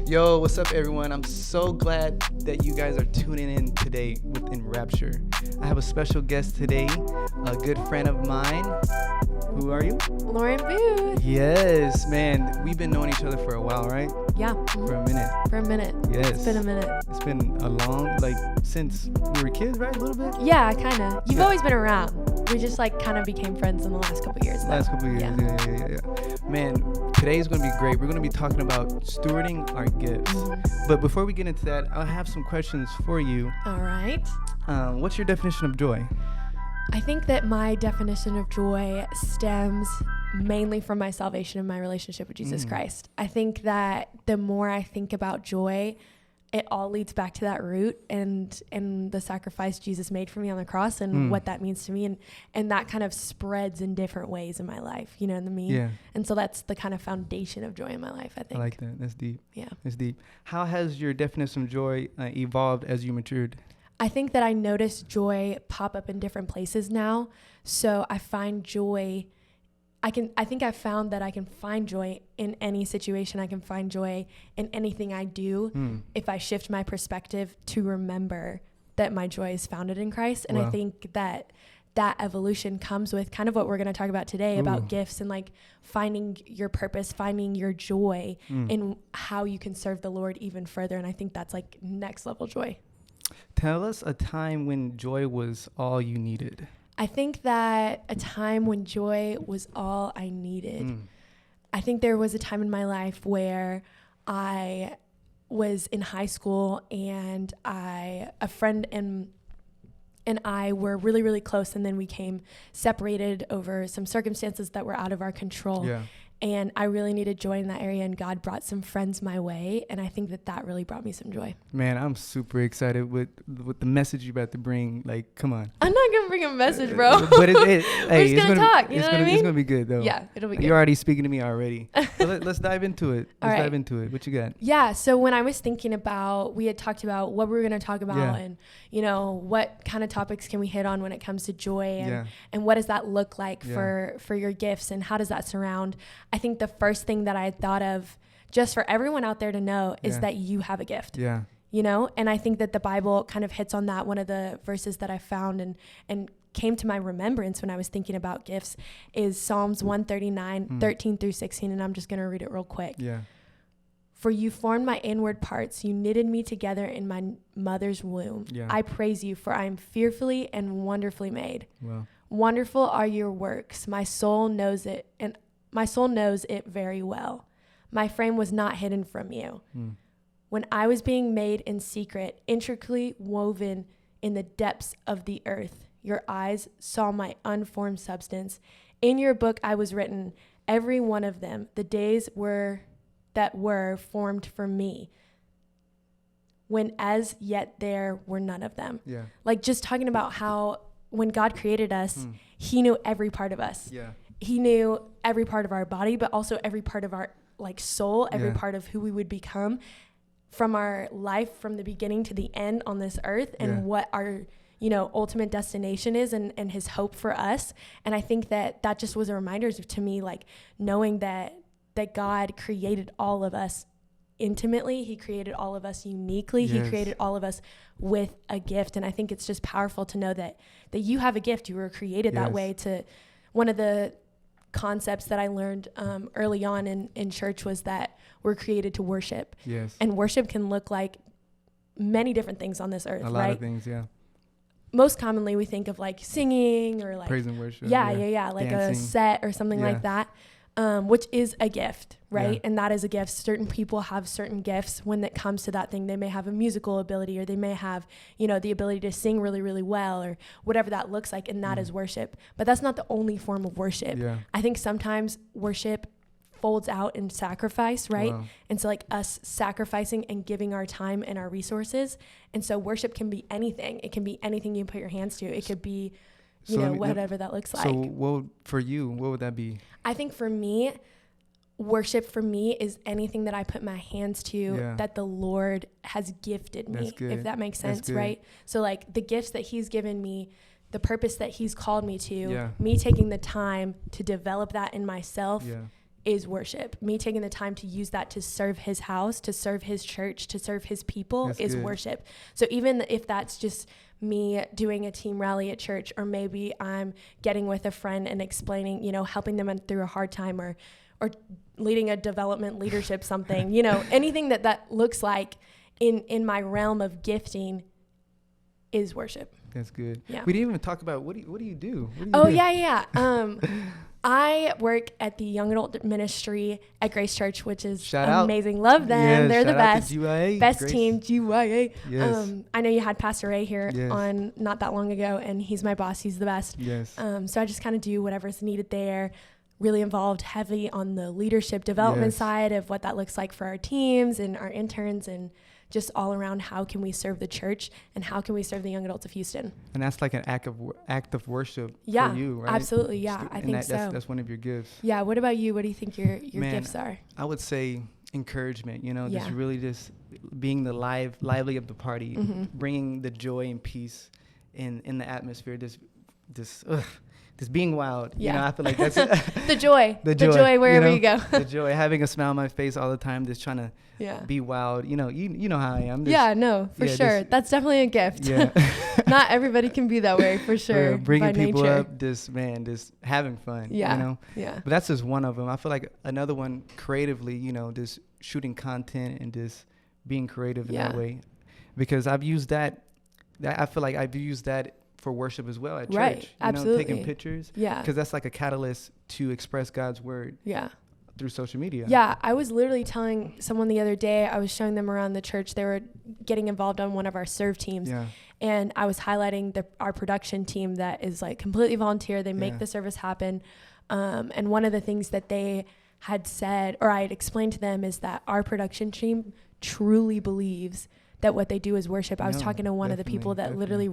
Yo, what's up, everyone? I'm so glad that you guys are tuning in today within Rapture. I have a special guest today, a good friend of mine. Who are you? Lauren Booth. Yes, man. We've been knowing each other for a while, right? Yeah. For a minute. For a minute. Yes. It's been a minute. It's been a long, since we were kids, right? A little bit? Yeah, kind of. You've always been around. We just kind of became friends in the last couple years. Last couple years, yeah. Man, today's going to be great. We're going to be talking about stewarding our gifts. Mm-hmm. But before we get into that, I have some questions for you. All right. What's your definition of joy? I think that my definition of joy stems mainly from my salvation and my relationship with Jesus Christ. I think that the more I think about joy, it all leads back to that root and the sacrifice Jesus made for me on the cross and what that means to me. And that kind of spreads in different ways in my life, you know what I mean? Yeah. And so that's the kind of foundation of joy in my life, I think. I like that. That's deep. Yeah. That's deep. How has your definition of joy evolved as you matured? I think that I notice joy pop up in different places now. So I find joy, I think I've found that I can find joy in any situation. I can find joy in anything I do if I shift my perspective to remember that my joy is founded in Christ. And I think that evolution comes with kind of what we're going to talk about today about gifts and finding your purpose, finding your joy in how you can serve the Lord even further. And I think that's next level joy. Tell us a time when joy was all you needed. I think that a time when joy was all I needed. I think there was a time in my life where I was in high school and a friend and I were really, really close, and then we became separated over some circumstances that were out of our control. Yeah. And I really needed joy in that area, and God brought some friends my way, and I think that really brought me some joy. Man, I'm super excited with the message you're about to bring. Come on. I'm not going to bring a message, bro. But we're just going to talk, you know what I mean? It's going to be good, though. Yeah, it'll be good. You're already speaking to me already. So let's dive into it. Let's dive into it. What you got? Yeah, so when I was thinking about, we had talked about what we were going to talk about and, what kind of topics can we hit on when it comes to joy and what does that look like for your gifts and how does that surround? I think the first thing that I thought of just for everyone out there to know is that you have a gift. Yeah. And I think that the Bible kind of hits on that. One of the verses that I found and came to my remembrance when I was thinking about gifts is Psalms 139, 13 through 16. And I'm just going to read it real quick. Yeah. For you formed my inward parts. You knitted me together in my mother's womb. Yeah. I praise you, for I am fearfully and wonderfully made. Wow. Wonderful are your works. My soul knows it, and my soul knows it very well. My frame was not hidden from you. When I was being made in secret, intricately woven in the depths of the earth, your eyes saw my unformed substance. In your book I was written, every one of them, the days that were formed for me, when as yet there were none of them. Yeah. Just talking about how when God created us, he knew every part of us. Yeah. He knew every part of our body, but also every part of our soul, every part of who we would become from our life, from the beginning to the end on this earth, and what our ultimate destination is and his hope for us. And I think that just was a reminder to me, knowing that God created all of us intimately. He created all of us uniquely. Yes. He created all of us with a gift. And I think it's just powerful to know that you have a gift. You were created that way. To one of the concepts that I learned early on in church was that we're created to worship. Yes. And worship can look like many different things on this earth, right? A lot of things, yeah. Most commonly we think of singing or praise and worship. Yeah. Like dancing. A set or something like that. Which is a gift, right? Yeah. And that is a gift. Certain people have certain gifts when it comes to that thing. They may have a musical ability, or they may have, the ability to sing really, really well, or whatever that looks like, and that is worship. But that's not the only form of worship. Yeah. I think sometimes worship folds out in sacrifice, right? Wow. And so like us sacrificing and giving our time and our resources. And so worship can be anything. It can be anything you put your hands to. It could be, whatever that looks like. So for you, what would that be? I think for me, worship for me is anything that I put my hands to that the Lord has gifted me, if that makes sense, right? So like the gifts that he's given me, the purpose that he's called me to, me taking the time to develop that in myself is worship. Me taking the time to use that to serve his house, to serve his church, to serve his people is worship. So even if that's just me doing a team rally at church, or maybe I'm getting with a friend and explaining, helping them through a hard time, or leading a development leadership something, anything that looks like in my realm of gifting is worship. That's good. Yeah. We didn't even talk about what do you do? Yeah. I work at the young adult ministry at Grace Church, which is amazing. Love them. Yes, they're the best. Best Grace. Team, GYA. Yes. I know you had Pastor Ray here on not that long ago, and he's my boss. He's the best. Yes. So I just kind of do whatever's needed there. Really involved heavy on the leadership development side of what that looks like for our teams and our interns, and just all around how can we serve the church and how can we serve the young adults of Houston. And that's like an act of worship for you, right? Absolutely. Yeah, I think so. That's one of your gifts. Yeah. What about you? What do you think your gifts are? I would say encouragement, just really just being the lively of the party, bringing the joy and peace in the atmosphere, just being wild. I feel like that's the joy wherever you go. The joy, having a smile on my face all the time, just trying to be wild. You know how I am. For sure. That's definitely a gift. Yeah. Not everybody can be that way, for sure. Bringing people nature. up, just having fun. Yeah. But that's just one of them. I feel like another one creatively, just shooting content and just being creative in that way, because I've used that. I feel like I've used that for worship as well at church. Absolutely. Taking pictures. Yeah. Because that's like a catalyst to express God's word. Yeah. Through social media. Yeah, I was literally telling someone the other day, I was showing them around the church, they were getting involved on one of our serve teams. Yeah. And I was highlighting our production team that is like completely volunteer. They make the service happen. And one of the things that they had said, or I had explained to them, is that our production team truly believes that what they do is worship. I was talking to one of the people that literally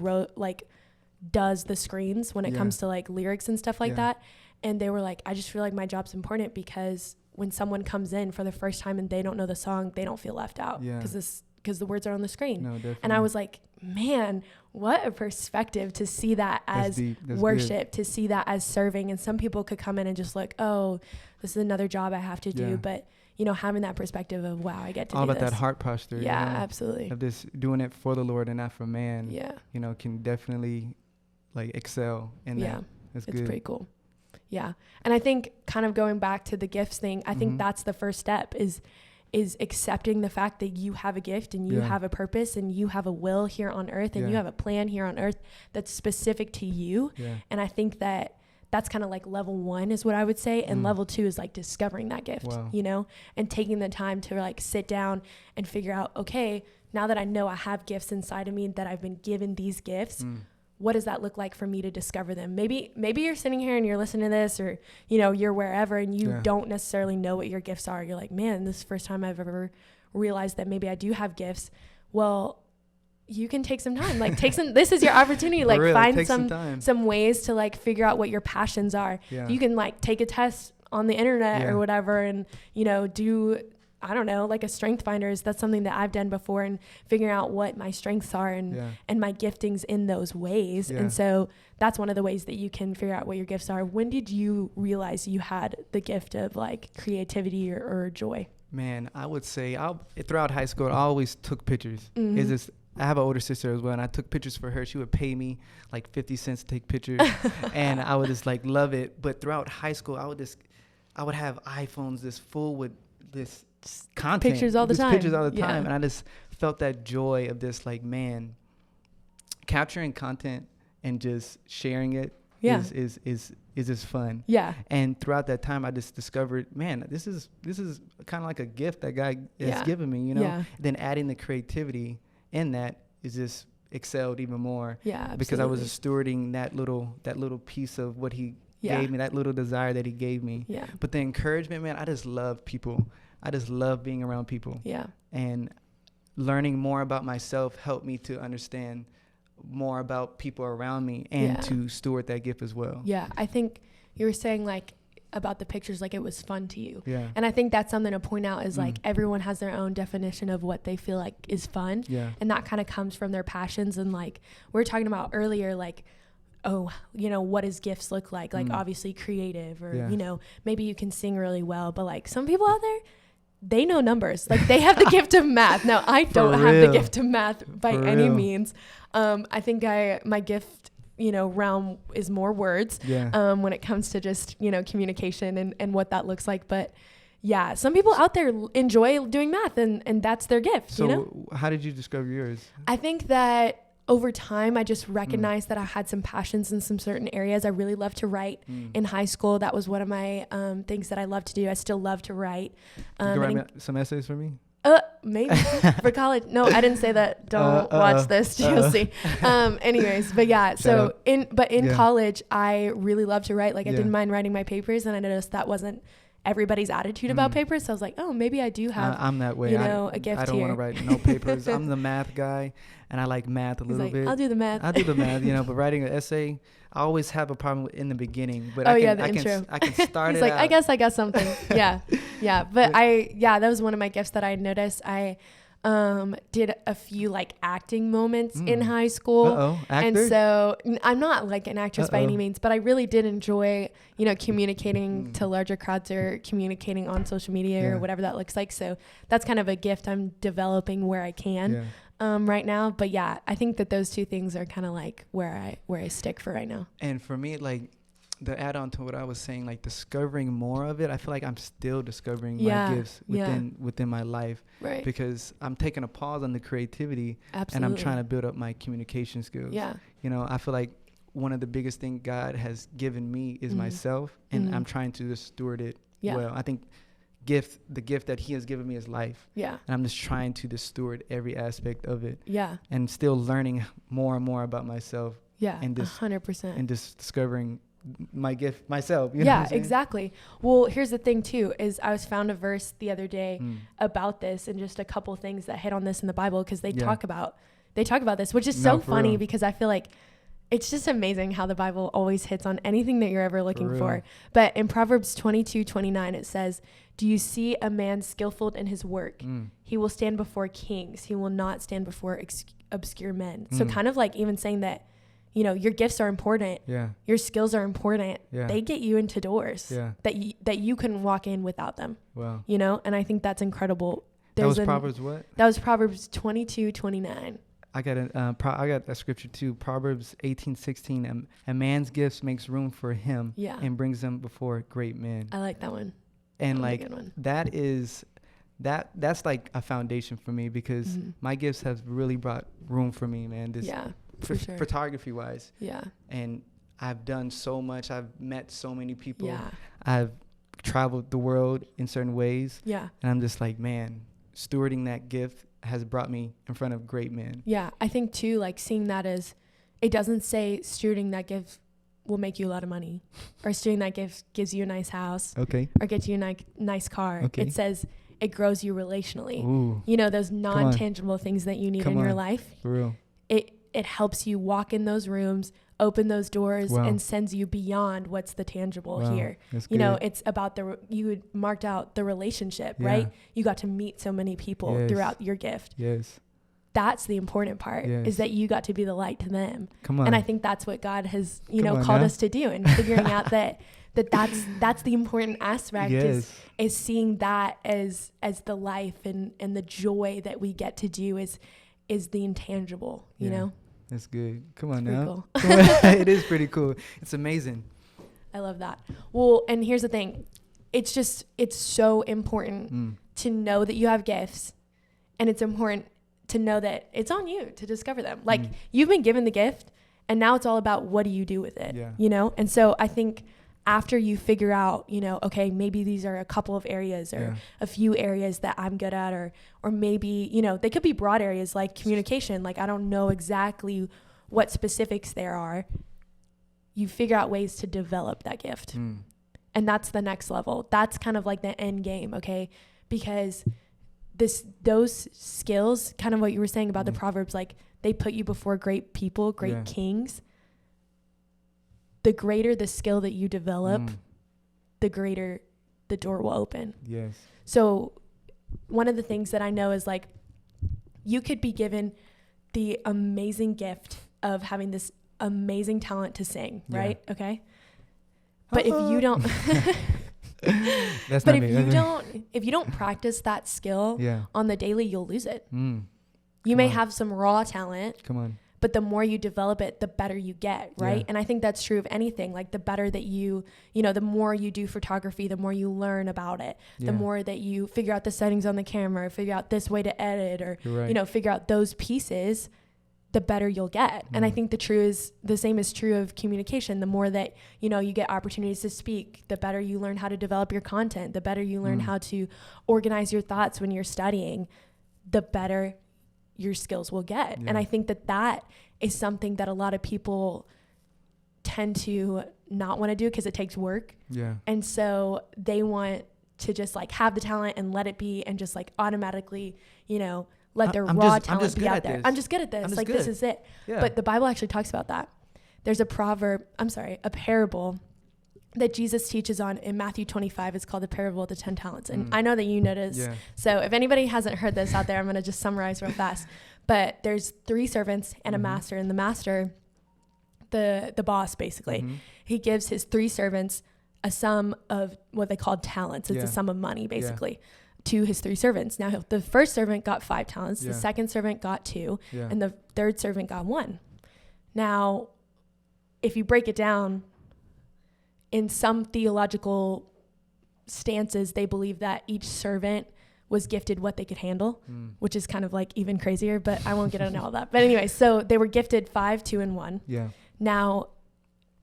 does the screens when it comes to like lyrics and stuff like that. And they were like, I just feel like my job's important, because when someone comes in for the first time and they don't know the song, they don't feel left out because the words are on the screen. No, definitely. And I was like, man, what a perspective to see that as worship, to see that as serving. And some people could come in and just like, oh, this is another job I have to do. But, having that perspective of, wow, I get to all do about this. That heart posture. Yeah, absolutely. Of this doing it for the Lord and not for man. Yeah. Can definitely excel in that. It's good. Pretty cool. Yeah. And I think kind of going back to the gifts thing, I think that's the first step is accepting the fact that you have a gift and you have a purpose and you have a will here on earth and you have a plan here on earth that's specific to you. Yeah. And I think that's kind of like level 1 is what I would say. And level 2 is like discovering that gift, and taking the time to like sit down and figure out, okay, now that I know I have gifts inside of me, that I've been given these gifts, what does that look like for me to discover them? Maybe you're sitting here and you're listening to this, or, you're wherever and you don't necessarily know what your gifts are. You're like, man, this is the first time I've ever realized that maybe I do have gifts. Well, you can take some time, this is your opportunity, find some ways to like figure out what your passions are. Yeah. You can like take a test on the internet or whatever, and, do, I don't know, like a strength finders. That's something that I've done before, and figuring out what my strengths are and my giftings in those ways. Yeah. And so that's one of the ways that you can figure out what your gifts are. When did you realize you had the gift of like creativity or joy? Man, I would say throughout high school, I always took pictures. I have an older sister as well, and I took pictures for her. She would pay me like 50 cents to take pictures, and I would just like love it. But throughout high school, I would have iPhones just full with this content, pictures all the time, and I just felt that joy of this, like, man, capturing content and just sharing it is just fun. Yeah. And throughout that time, I just discovered, man, this is kind of like a gift that God has given me, Then adding the creativity in that is just excelled even more. Yeah, absolutely. Because I was stewarding that little piece of what he gave me, that little desire that he gave me. Yeah. But the encouragement, man, I just love people. I just love being around people. Yeah. And learning more about myself helped me to understand more about people around me and to steward that gift as well. Yeah. I think you were saying like about the pictures, like it was fun to you. Yeah. And I think that's something to point out is like everyone has their own definition of what they feel like is fun. Yeah. And that kind of comes from their passions. And like we were talking about earlier, like, oh, you know, what does gifts look like? Like obviously creative or, you know, maybe you can sing really well, but like some people out there, they know numbers. Like they have the gift of math. Now I don't have the gift of math by any means. I think my gift, you know, realm is more words when it comes to just, you know, communication and what that looks like. But yeah, some people out there enjoy doing math and that's their gift. So you know? How did you discover yours? I think that over time, I just recognized that I had some passions in some certain areas. I really loved to write in high school. That was one of my things that I loved to do. I still love to write. You can write some essays for me? Maybe for college. No, I didn't say that. Don't watch this. You'll see. Anyways, but yeah. So in college, I really loved to write. Like I didn't mind writing my papers, and I noticed that wasn't everybody's attitude about papers. So I was like, oh, maybe I do have. I'm that way. You know, a gift I don't want to write no papers. I'm the math guy, and I like math a little bit. I'll do the math. I'll do the math, you know. But writing an essay, I always have a problem in the beginning. But the I intro. I can start He's it like, out. I guess I got something. Yeah. But that was one of my gifts that I noticed. I did a few like acting moments in high school. Actor? And so I'm not like an actress by any means, but I really did enjoy, you know, communicating to larger crowds or communicating on social media or whatever that looks like. So that's kind of a gift I'm developing where I can right now. But yeah, I think that those two things are kind of like where I stick for right now. And for me, like the add on to what I was saying, like discovering more of it, I feel like I'm still discovering my gifts within my life, right? Because I'm taking a pause on the creativity. Absolutely. And I'm trying to build up my communication skills. Yeah. You know, I feel like one of the biggest things God has given me is myself, and I'm trying to just steward it well. I think the gift that he has given me is life. Yeah. And I'm just trying to just steward every aspect of it. Yeah. And still learning more and more about myself. Yeah. And just 100%. And just discovering my gift myself. You know what I'm saying? Exactly. Well, here's the thing too, is I was found a verse the other day about this and just a couple things that hit on this in the Bible, because they talk about this, which is so funny real. Because I feel like it's just amazing how the Bible always hits on anything that you're ever looking for. But in Proverbs 22:29, it says, "Do you see a man skillful in his work? He will stand before kings. He will not stand before obscure men." So kind of like even saying that, you know, your gifts are important. Yeah. Your skills are important. Yeah. They get you into doors that you couldn't walk in without them. Wow. You know, and I think that's incredible. That was Proverbs what? That was Proverbs 22:29. I got a scripture too. Proverbs 18:16. A man's gifts makes room for him and brings them before great men. I like that one. And like that's like a foundation for me, because my gifts have really brought room for me, man. For sure. Photography wise. Yeah. And I've done so much. I've met so many people. Yeah. I've traveled the world in certain ways. Yeah. And I'm just like, man, stewarding that gift has brought me in front of great men. Yeah. I think too, like seeing that as, it doesn't say stewarding that gift will make you a lot of money, or stewarding that gift gives you a nice house. Okay. Or gets you a nice car. Okay. It says it grows you relationally. Ooh. You know, those non-tangible things that you need in your life. For real. It helps you walk in those rooms, open those doors, and sends you beyond what's the tangible here. That's you know, it's about you marked out the relationship, right? You got to meet so many people throughout your gift. Yes. That's the important part, is that you got to be the light to them. Come on. And I think that's what God has, called us to do, and figuring out that's the important aspect, is seeing that as the life and the joy that we get to do is the intangible, you know? That's good. Come on now. Cool. It is pretty cool. It's amazing. I love that. Well, and here's the thing. It's so important to know that you have gifts, and it's important to know that it's on you to discover them. Like you've been given the gift, and now it's all about what do you do with it, you know? And so I think after you figure out, okay, maybe these are a couple of areas or a few areas that I'm good at, or maybe, they could be broad areas like communication. Like, I don't know exactly what specifics there are. you figure out ways to develop that gift. And that's the next level. That's kind of like the end game, okay? Because those skills, kind of what you were saying about the Proverbs, like they put you before great people, great kings. The greater the skill that you develop, the greater the door will open. Yes. So one of the things that I know is like, you could be given the amazing gift of having this amazing talent to sing, right? Okay. But if you don't, if you don't practice that skill on the daily, you'll lose it. You may have some raw talent. Come on. But the more you develop it, the better you get, right? And I think that's true of anything. Like the better that the more you do photography, the more you learn about it, the more that you figure out the settings on the camera, figure out this way to edit, or, figure out those pieces, the better you'll get. And I think the same is true of communication. The more that, you get opportunities to speak, the better you learn how to develop your content, the better you learn how to organize your thoughts when you're studying, the better your skills will get. And I think that is something that a lot of people tend to not want to do because it takes work. And so they want to just like have the talent and let it be and just like automatically, let their raw talent be out there. I'm just good at this. Like this is it. But the Bible actually talks about that. There's a parable that Jesus teaches on in Matthew 25. It's called the parable of the 10 talents. And I know that you noticed. So if anybody hasn't heard this out there, I'm going to just summarize real fast. But there's 3 servants and a master. And the master, the boss basically, he gives his 3 servants a sum of what they call talents. It's a sum of money basically to his 3 servants. Now the first servant got 5 talents. The second servant got 2. And the third servant got 1. Now, if you break it down, in some theological stances, they believe that each servant was gifted what they could handle, which is kind of like even crazier, but I won't get into all that. But anyway, so they were gifted 5, 2, and 1. Now,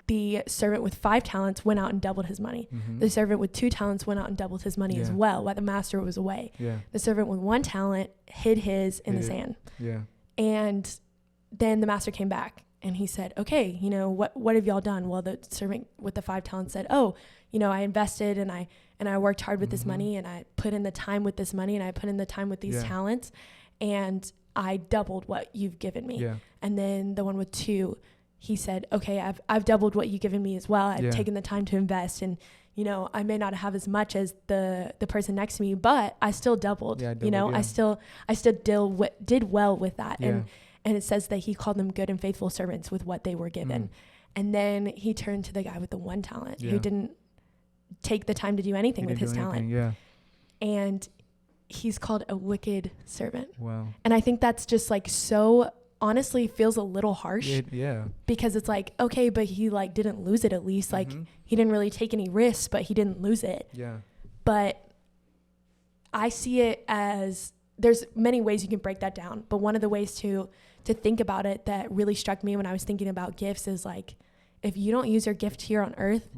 the servant with 5 talents went out and doubled his money. The servant with 2 talents went out and doubled his money as well, while the master was away. The servant with 1 talent hid his in the sand. And then the master came back. And he said, okay, what have y'all done? Well, the servant with the 5 talents said, I invested and I worked hard with this money, and I put in the time with this money, and I put in the time with these talents, and I doubled what you've given me. And then the one with 2, he said, okay, I've doubled what you've given me as well. I've taken the time to invest, and I may not have as much as the person next to me, but I still doubled. I still did well with that. And it says that he called them good and faithful servants with what they were given. And then he turned to the guy with the 1 talent who didn't take the time to do anything with his talent. And he's called a wicked servant. Wow. And I think that's just like so honestly feels a little harsh. Because it's like, okay, but he like didn't lose it at least. Like he didn't really take any risks, but he didn't lose it. But I see it as there's many ways you can break that down. But one of the ways to think about it that really struck me when I was thinking about gifts is like, if you don't use your gift here on earth,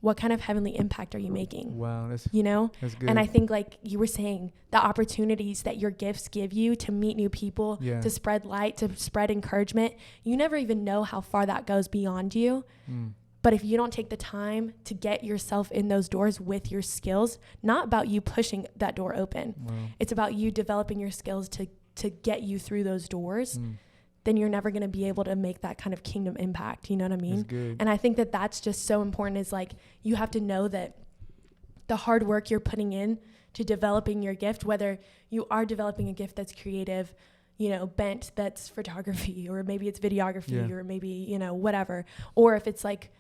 what kind of heavenly impact are you making? Wow. That's good. And I think like you were saying, the opportunities that your gifts give you to meet new people, to spread light, to spread encouragement, you never even know how far that goes beyond you. But if you don't take the time to get yourself in those doors with your skills, not about you pushing that door open. It's about you developing your skills to get you through those doors. Then you're never going to be able to make that kind of kingdom impact. You know what I mean? That's good. And I think that that's just so important, is like, you have to know that the hard work you're putting in to developing your gift, whether you are developing a gift that's creative, bent, that's photography, or maybe it's videography, or maybe, whatever. Or if it's like,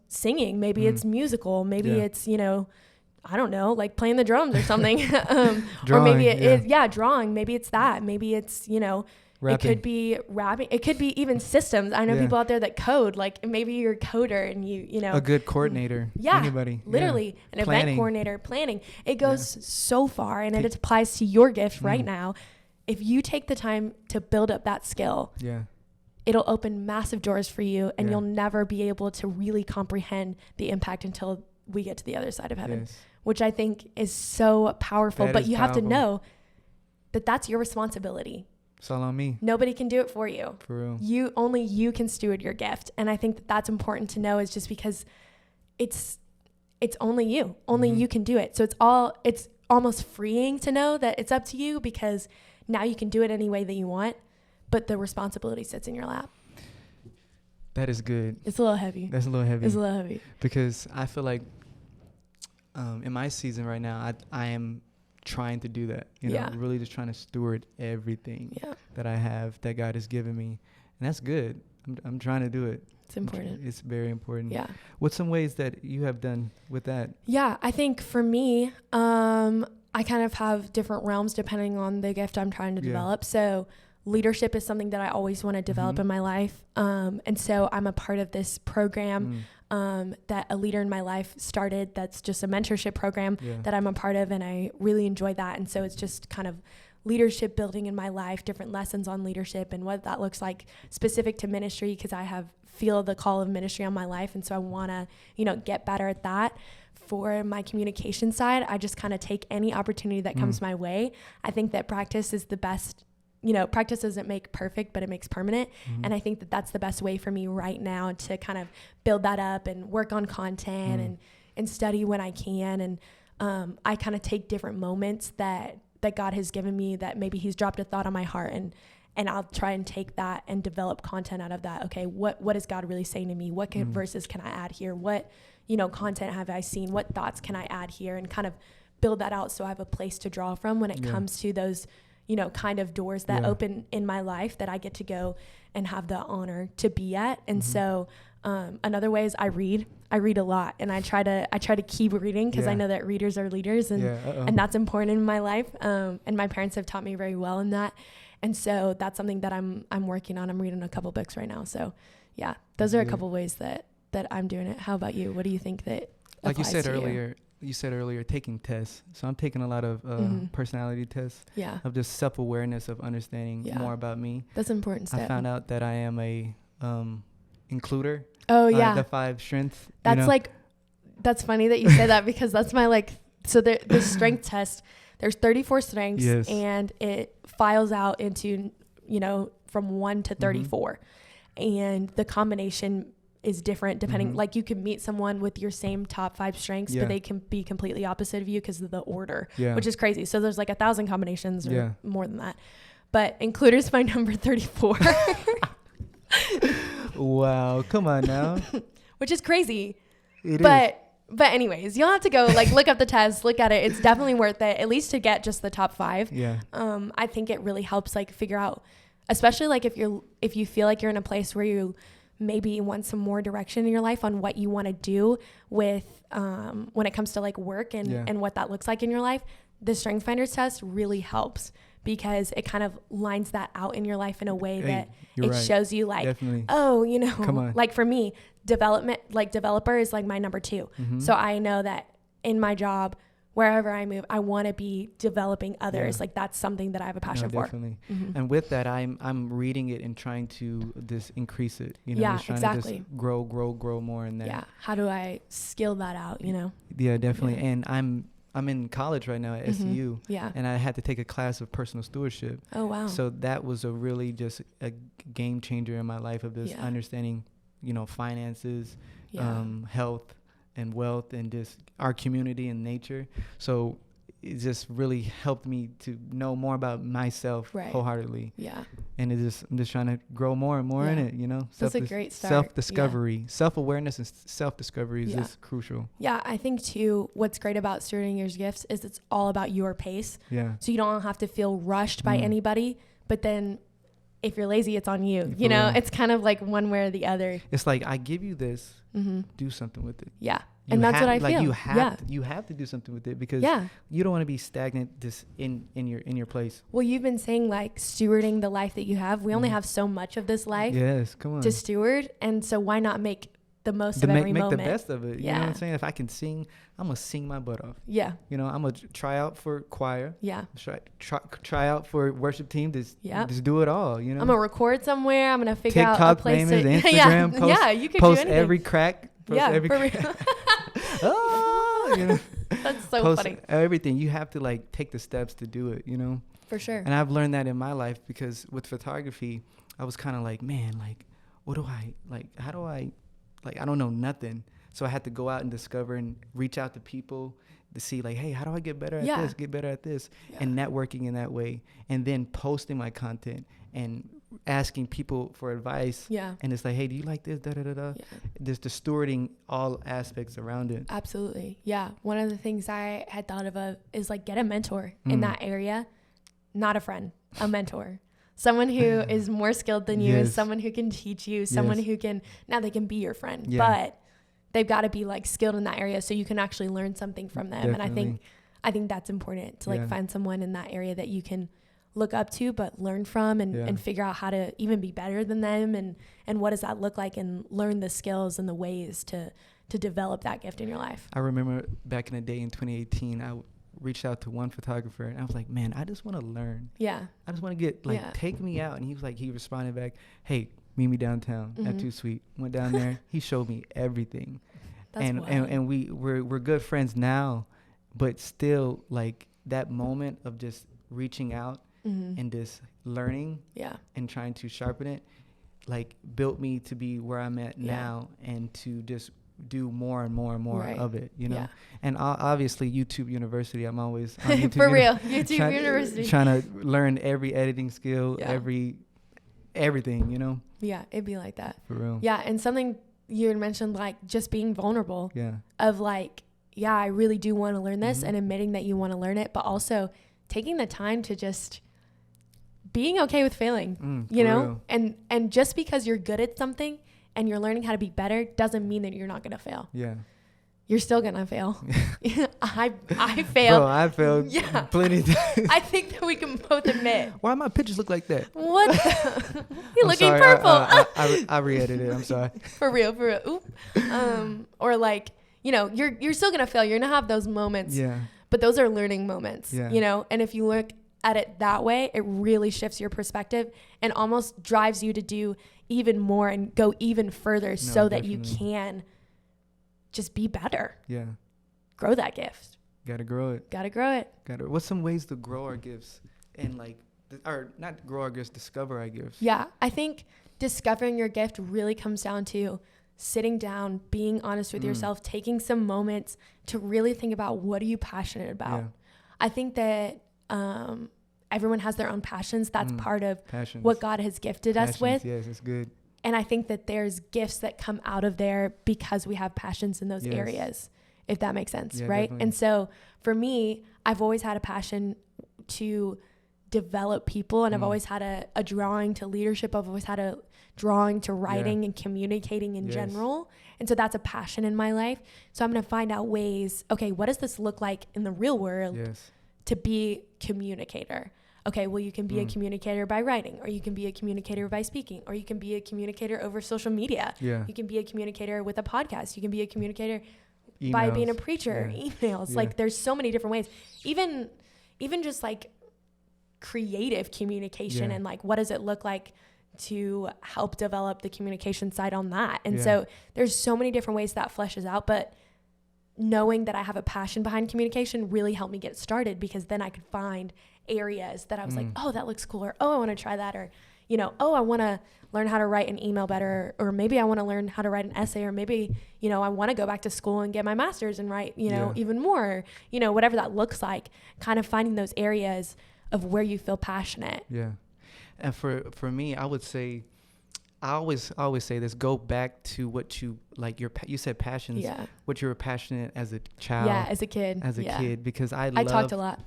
singing, maybe it's musical, maybe it's, I don't know, like playing the drums or something. Or maybe it is, drawing. Maybe it's that. Maybe it's, rapping. It could be rapping. It could be even systems. I know people out there that code, like maybe you're a coder and you know. A good coordinator. Anybody. Literally. An event coordinator, planning. It goes so far, and it applies to your gift right now. If you take the time to build up that skill, it'll open massive doors for you, and you'll never be able to really comprehend the impact until we get to the other side of heaven, which I think is so powerful. But you have to know that that's your responsibility. It's all on me. Nobody can do it for you. For real. Only you can steward your gift. And I think that's important to know, is just because it's only you. Only you can do it. So it's almost freeing to know that it's up to you, because now you can do it any way that you want, but the responsibility sits in your lap. That is good. It's a little heavy. That's a little heavy. It's a little heavy. Because I feel like in my season right now, I am trying to do that, really just trying to steward everything that I have, that God has given me. And that's good. I'm trying to do it. It's important. It's very important. Yeah. What's some ways that you have done with that? Yeah, I think for me, I kind of have different realms depending on the gift I'm trying to develop. So leadership is something that I always want to develop in my life. And so I'm a part of this program that a leader in my life started. That's just a mentorship program that I'm a part of, and I really enjoy that. And so it's just kind of leadership building in my life, different lessons on leadership and what that looks like specific to ministry, because I feel the call of ministry on my life. And so I want to, get better at that. For my communication side, I just kind of take any opportunity that comes my way. I think that practice is the best. Practice doesn't make perfect, but it makes permanent. And I think that that's the best way for me right now to kind of build that up and work on content and study when I can. And I kind of take different moments that God has given me, that maybe he's dropped a thought on my heart, and I'll try and take that and develop content out of that. Okay, what is God really saying to me? What verses can I add here? What, content have I seen? What thoughts can I add here? And kind of build that out so I have a place to draw from when it comes to those kind of doors that open in my life that I get to go and have the honor to be at. And so another way is I read a lot, and I try to keep reading, because I know that readers are leaders, and that's important in my life. And my parents have taught me very well in that. And so that's something that I'm working on. I'm reading a couple books right now. So those are a couple ways that I'm doing it. How about you? What do you think that like you said earlier, taking tests. So I'm taking a lot of personality tests of just self-awareness, of understanding more about me. That's an important step. I found out that I am a includer. Oh, yeah. The 5 strengths. That's funny that you say that, because that's my so the strength test, there's 34 strengths and it files out into, from 1 to 34. And the combination is different depending, you can meet someone with your same top 5 strengths, but they can be completely opposite of you because of the order, which is crazy. So there's 1,000 combinations or more than that. But includer's my number 34. Wow. Come on now. Which is crazy. It is. But anyways, you'll have to go look up the test, look at it. It's definitely worth it, at least to get just the top 5. Yeah. I think it really helps figure out, especially if you feel like you're in a place where you maybe want some more direction in your life on what you want to do with when it comes to work and what that looks like in your life. The Strength Finders test really helps, because it kind of lines that out in your life in a way that it shows you Definitely. Oh, Come on. for me, developer is my number 2. So I know that in my job, wherever I move, I want to be developing others. That's something that I have a passion for. Definitely. And with that, I'm reading it and trying to just increase it. Just trying to just grow more in that. Yeah. How do I skill that out? Yeah, definitely. Yeah. And I'm in college right now at SU. Yeah. And I had to take a class of personal stewardship. Oh, wow. So that was a really just a game changer in my life of just understanding, finances, health and wealth, and just our community and nature. So it just really helped me to know more about myself wholeheartedly. Yeah. And I'm just trying to grow more and more in it, That's a great start. Self-discovery, self-awareness and self-discovery is just crucial. Yeah. I think too, what's great about stewarding your gifts is it's all about your pace. Yeah. So you don't have to feel rushed by anybody, but then if you're lazy, it's on you. It's kind of one way or the other. It's I give you this, do something with it. Yeah. And that's what I feel. You have to do something with it, because you don't want to be stagnant just in your place. Well, you've been saying stewarding the life that you have. We only have so much of this life to steward. And so why not make the most of every moment? Make the best of it. You know what I'm saying? If I can sing, I'm going to sing my butt off. Yeah. I'm going to try out for choir. Yeah. Try out for worship team. Just do it all, I'm going to record somewhere. I'm going to figure TikTok, out a place to... Instagram, post, you could post do every crack. That's so post funny. Everything. You have to take the steps to do it, For sure. And I've learned that in my life, because with photography, I was kind of like, man, like, what do I, like, how do I, like, I don't know nothing. So I had to go out and discover and reach out to people to see, like, hey, how do I get better at this, get better at this, and networking in that way, and then posting my content and asking people for advice. And it's like, hey, do you like this, There's the stewarding all aspects around it. Absolutely. One of the things I had thought of is like, get a mentor in that area. Not a friend, a mentor. Someone who is more skilled than you, someone who can teach you, someone who can, now they can be your friend, but they've got to be like skilled in that area so you can actually learn something from them. Definitely. And I think that's important to like find someone in that area that you can look up to, but learn from, and figure out how to even be better than them. And what does that look like, and learn the skills and the ways to develop that gift in your life. I remember back in the day in 2018, I reached out to one photographer, and I was like, man, I just want to learn. I just want to get, like, take me out. And he responded back, hey, meet me downtown at Too Sweet. Went down there. He showed me everything. And we're good friends now, but still, like, that moment of just reaching out and just learning and trying to sharpen it, like, built me to be where I'm at now, and to just do more and more and more of it, you know. And obviously YouTube University, I'm always on YouTube for real, YouTube University, trying to learn every editing skill, everything, you know. It'd be like that, for real. And something you had mentioned, like, just being vulnerable, of like, I really do want to learn this, and admitting that you want to learn it, but also taking the time to just being okay with failing, you know. Real. And just because you're good at something and you're learning how to be better doesn't mean that you're not going to fail. You're still going to fail. I failed. Bro, I failed plenty of times. I think that we can both admit. Why my pictures look like that? What? You're looking sorry, purple. I re-edited it. I'm sorry. For real. Oop. Or like, you know, you're still going to fail. You're going to have those moments. But those are learning moments, you know? And if you look at it that way, it really shifts your perspective and almost drives you to do even more and go even further, so that you can just be better. Grow that gift. Gotta grow it. What's some ways to grow our gifts, and like, or not grow our gifts, discover our gifts? I think discovering your gift really comes down to sitting down, being honest with yourself, taking some moments to really think about, what are you passionate about? I think that everyone has their own passions. That's part of what God has gifted us with. Yes, it's good. And I think that there's gifts that come out of there because we have passions in those areas, if that makes sense, right? Definitely. And so for me, I've always had a passion to develop people, and I've always had a drawing to leadership. I've always had a drawing to writing and communicating in general. And so that's a passion in my life. So I'm going to find out ways, okay, what does this look like in the real world to be a communicator? Okay, well, you can be a communicator by writing, or you can be a communicator by speaking, or you can be a communicator over social media. You can be a communicator with a podcast. You can be a communicator by being a preacher, emails. Like, there's so many different ways. Even just like creative communication, and like, what does it look like to help develop the communication side on that? And so there's so many different ways that fleshes out, but knowing that I have a passion behind communication really helped me get started, because then I could find areas that I was like, oh, that looks cool, or oh, I want to try that, or, you know, oh, I want to learn how to write an email better, or maybe I want to learn how to write an essay, or maybe, you know, I want to go back to school and get my master's and write, you know, even more, you know, whatever that looks like, kind of finding those areas of where you feel passionate. And for me, I would say, I always say this, go back to what you like, you said passions, what you were passionate as a child. As a kid. Because I talked a lot.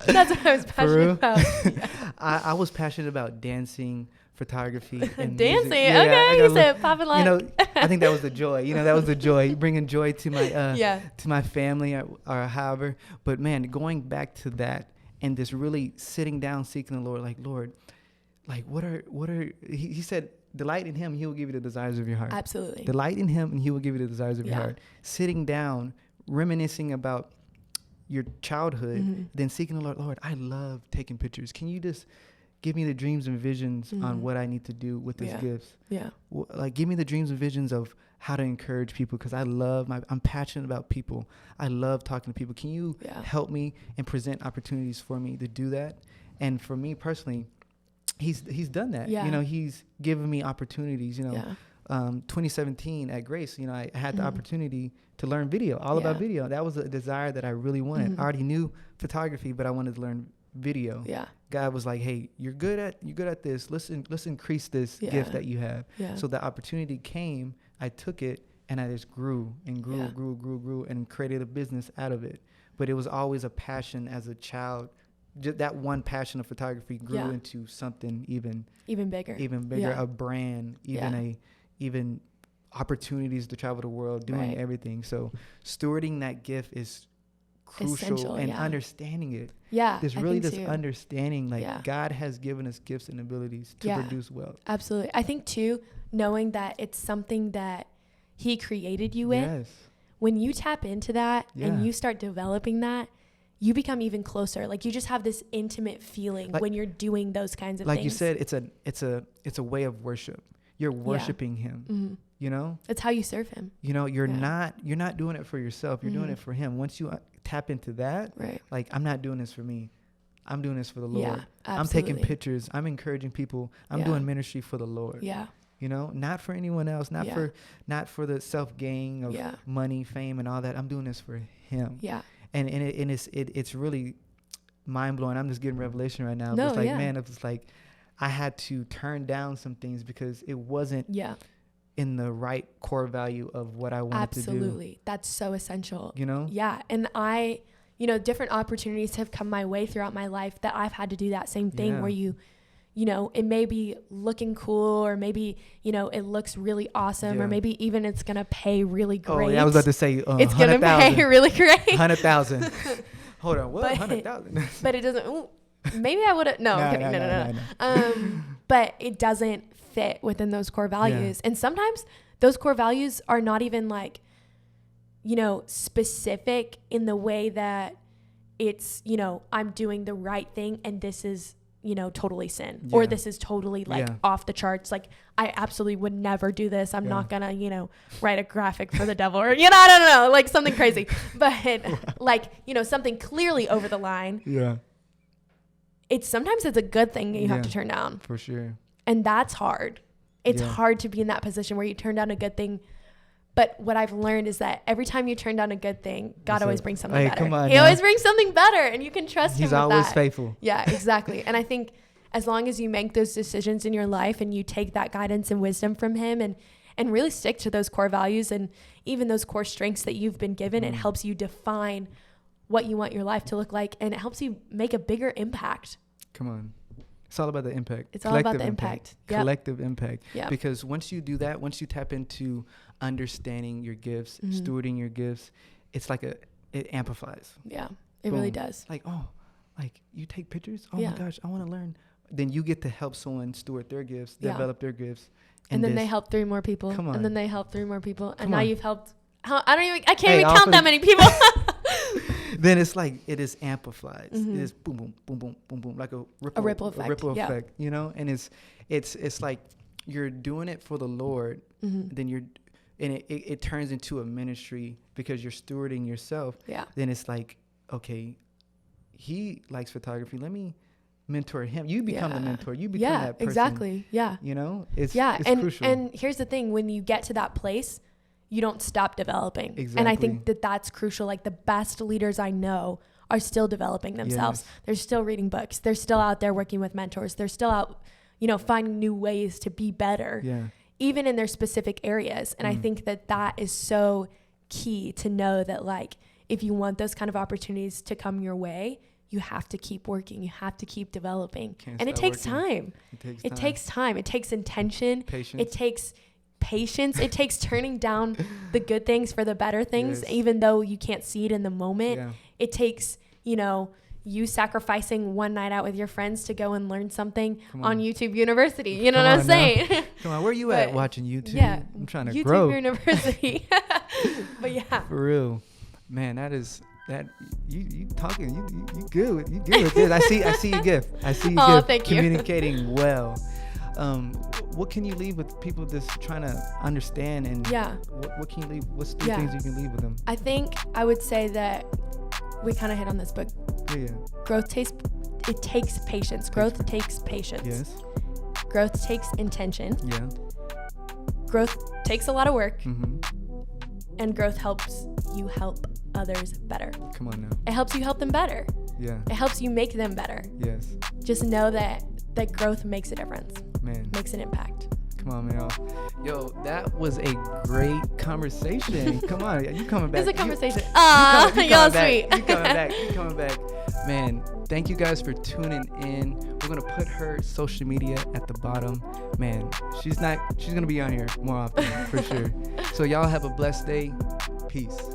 That's what I was passionate about. I was passionate about dancing, photography, and dancing. Okay, you said popping like. You know, I think that was the joy. You know, that was the joy, bringing joy to my to my family, or however. But man, going back to that and just really sitting down, seeking the Lord, like, Lord, like, what are he said, delight in him, he will give you the desires of your heart. Absolutely. Delight in him, and he will give you the desires of your heart. Sitting down, reminiscing about your childhood, then seeking the Lord, I love taking pictures. Can you just give me the dreams and visions on what I need to do with these gifts. Yeah. Like, give me the dreams and visions of how to encourage people, because I'm passionate about people. I love talking to people. Can you help me and present opportunities for me to do that? And for me personally, he's done that. You know, he's given me opportunities, you know. 2017 at Grace, you know, I had the opportunity to learn video, all about video. That was a desire that I really wanted. I already knew photography, but I wanted to learn video. God was like, hey, you're good at this. Let's increase this gift that you have. So the opportunity came, I took it, and I just grew and grew and created a business out of it. But it was always a passion as a child. Just that one passion of photography grew into something even bigger, a brand, even opportunities to travel the world, doing everything. So stewarding that gift is crucial. Essential, and understanding it. There's really this understanding, like God has given us gifts and abilities to produce wealth. Absolutely. I think too, knowing that it's something that he created you with, when you tap into that and you start developing that, you become even closer. Like, you just have this intimate feeling when you're doing those kinds of things. Like you said, it's a way of worship. You're worshiping him. You know, it's how you serve him. You know, you're not doing it for yourself. You're doing it for him. Once you tap into that, like, I'm not doing this for me. I'm doing this for the Lord. I'm taking pictures. I'm encouraging people. I'm doing ministry for the Lord. You know, not for anyone else, not for the self gain of money, fame, and all that. I'm doing this for him. And it's really mind blowing. I'm just getting revelation right now. It's like, man, it was like I had to turn down some things because it wasn't in the right core value of what I wanted to do. Absolutely. That's so essential. You know? Yeah. And different opportunities have come my way throughout my life that I've had to do that same thing where you know, it may be looking cool, or maybe, you know, it looks really awesome, or maybe even it's going to pay really great. Oh, yeah, I was about to say it's going to pay really great. 100,000. Hold on. What? 100,000? But it doesn't, maybe I would have, no, I'm kidding. No. But it doesn't fit within those core values. And sometimes those core values are not even like, you know, specific in the way that it's, you know, I'm doing the right thing and this is, you know, totally sin, or this is totally like off the charts. Like, I absolutely would never do this. I'm not gonna, you know, write a graphic for the devil, or, you know, I don't know, like something crazy, but like, you know, something clearly over the line. Sometimes it's a good thing that you have to turn down. For sure. And that's hard. It's hard to be in that position where you turn down a good thing. But what I've learned is that every time you turn down a good thing, God always brings something better. He always brings something better, and you can trust him with that. He's always faithful. Yeah, exactly. And I think as long as you make those decisions in your life and you take that guidance and wisdom from him and really stick to those core values and even those core strengths that you've been given, it helps you define what you want your life to look like, and it helps you make a bigger impact. Come on. It's all about the impact. It's all about the impact. Collective impact. Because once you do that, once you tap into understanding your gifts, stewarding your gifts, it's like it amplifies. Yeah, it really does. Like, oh, like, you take pictures? Oh my gosh, I want to learn. Then you get to help someone steward their gifts, develop their gifts. And then they help 3 more people. Come on. And then they help 3 more people. And now you've helped, I can't even count that many people. Then it's like it is amplified. It is boom, boom, boom, boom, boom, boom, like a ripple effect, you know. And it's like you're doing it for the Lord. Then it turns into a ministry because you're stewarding yourself. Then it's like, okay, he likes photography. Let me mentor him. You become the mentor. You become that person. Exactly. Yeah. You know, it's crucial. And here's the thing: when you get to that place, you don't stop developing. Exactly. And I think that's crucial. Like, the best leaders I know are still developing themselves. They're still reading books. They're still out there working with mentors. They're still out, you know, finding new ways to be better, even in their specific areas. And I think that is so key to know that, like, if you want those kind of opportunities to come your way, you have to keep working. You have to keep developing. And it takes time. It takes time. It takes intention. Patience. It takes patience. It takes turning down the good things for the better things, even though you can't see it in the moment. It takes, you know, you sacrificing one night out with your friends to go and learn something on YouTube University. You know what I'm saying? Come on, where are you at watching YouTube? I'm trying to grow. YouTube University. But yeah. For real. Man, that is that you talking, you good with this. I see your gift. Thank you. Communicating well. What can you leave with people just trying to understand, and what can you leave? What's 3 things you can leave with them? I think I would say that we kind of hit on this, but growth takes patience. Growth takes patience. Yes. Growth takes intention. Yeah. Growth takes a lot of work. Mm-hmm. And growth helps you help others better. Come on now. It helps you help them better. Yeah. It helps you make them better. Yes. Just know that growth makes a difference. Man. Makes an impact. Come on, man. Yo, that was a great conversation. Come on, you coming back. It's a conversation. Y'all sweet. You coming back. Man, thank you guys for tuning in. We're going to put her social media at the bottom. Man, she's going to be on here more often, for sure. So y'all have a blessed day. Peace.